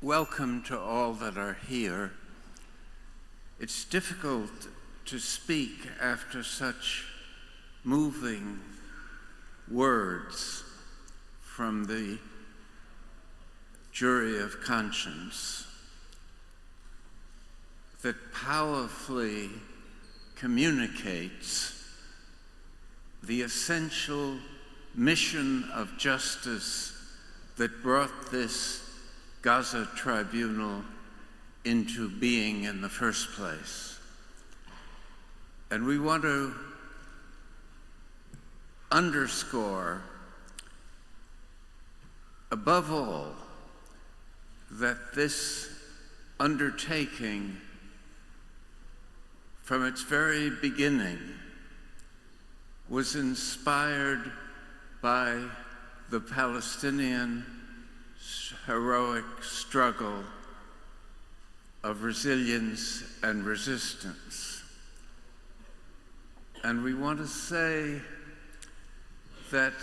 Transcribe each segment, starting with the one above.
welcome to all that are here. It's difficult to speak after such moving words from the jury of conscience that powerfully communicates the essential mission of justice that brought this Gaza Tribunal into being in the first place. And we want to underscore, above all, that this undertaking, from its very beginning, was inspired by the Palestinian heroic struggle of resilience and resistance. And we want to say that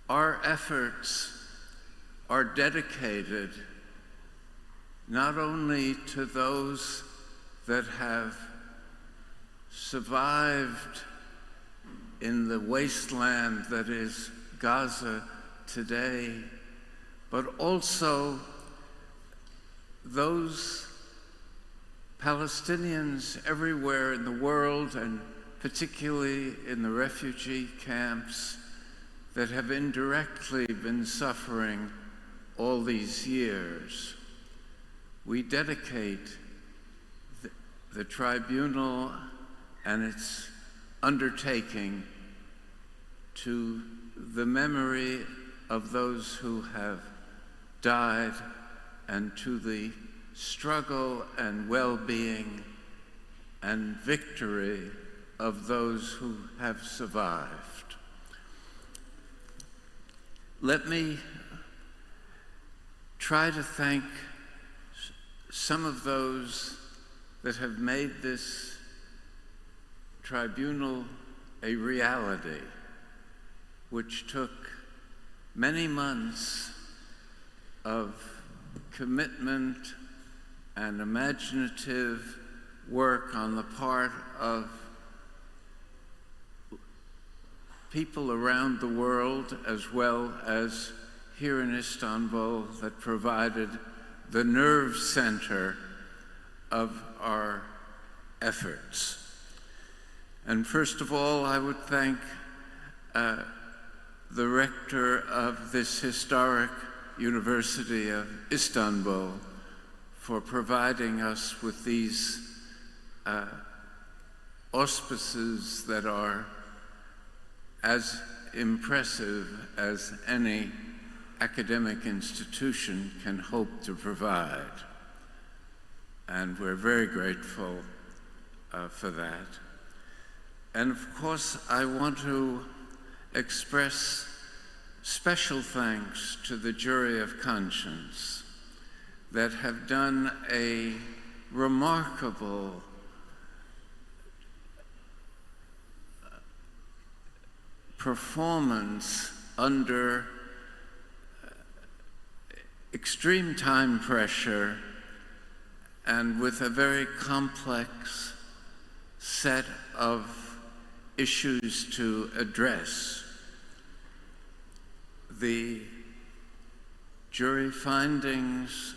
our efforts are dedicated not only to those that have survived in the wasteland that is Gaza today, but also those Palestinians everywhere in the world, and particularly in the refugee camps, that have indirectly been suffering all these years. We dedicate the tribunal and its undertaking to the memory of those who have died and to the struggle and well-being and victory of those who have survived. Let me try to thank some of those that have made this tribunal a reality, which took many months of commitment and imaginative work on the part of people around the world, as well as here in Istanbul, that provided the nerve center of our efforts. And first of all, I would thank the rector of this historic University of Istanbul for providing us with these auspices that are as impressive as any academic institution can hope to provide. And we're very grateful for that. And of course, I want to express special thanks to the jury of conscience that have done a remarkable performance under extreme time pressure and with a very complex set of issues to address. The jury findings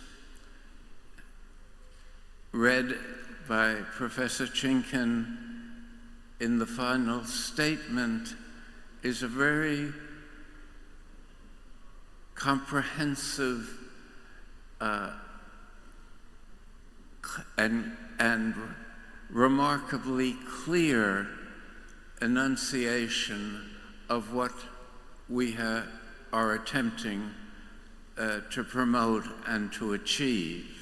read by Professor Chinkin in the final statement is a very comprehensive and remarkably clear enunciation of what we are attempting to promote and to achieve.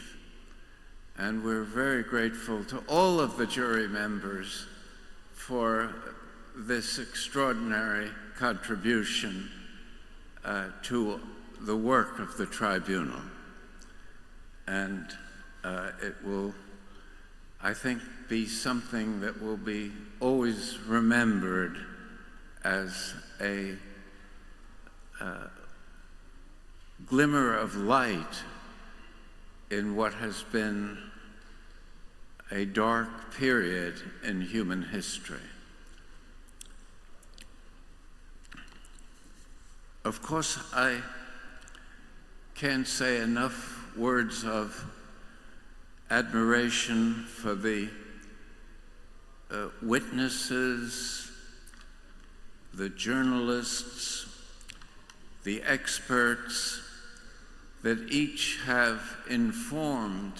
And we're very grateful to all of the jury members for this extraordinary contribution to the work of the tribunal. And it will, I think, be something that will be always remembered as a glimmer of light in what has been a dark period in human history. Of course, I can't say enough words of admiration for the witnesses, the journalists, the experts that each have informed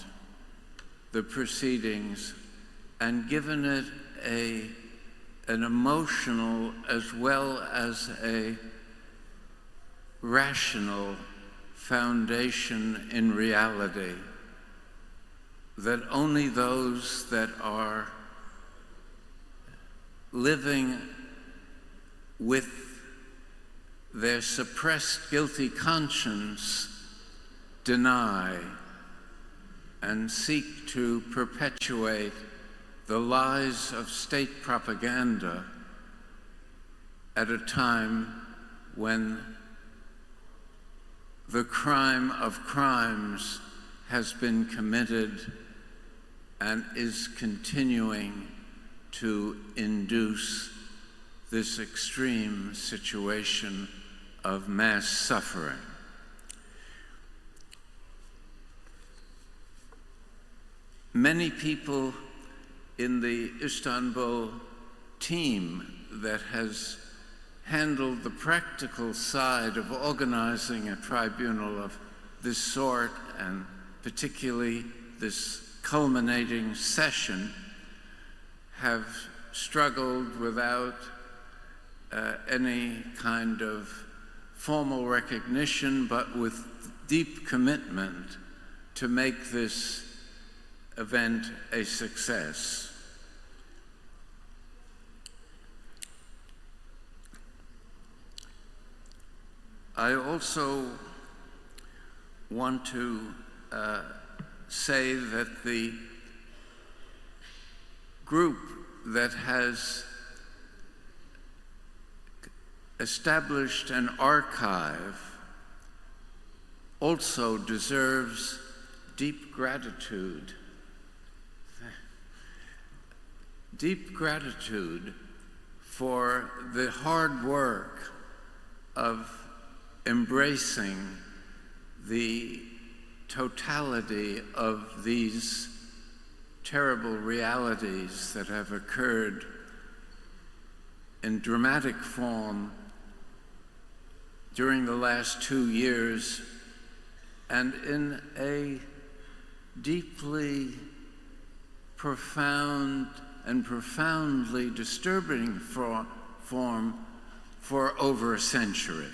the proceedings and given it an emotional as well as a rational foundation in reality that only those that are living with their suppressed guilty conscience deny and seek to perpetuate the lies of state propaganda at a time when the crime of crimes has been committed and is continuing to induce this extreme situation of mass suffering. Many people in the Istanbul team that has handled the practical side of organizing a tribunal of this sort, and particularly this culminating session, have struggled without any kind of formal recognition, but with deep commitment to make this event a success. I also want to say that the group that has established an archive also deserves deep gratitude. Deep gratitude for the hard work of embracing the totality of these terrible realities that have occurred in dramatic form during the last 2 years, and in a deeply profound and profoundly disturbing form for over a century.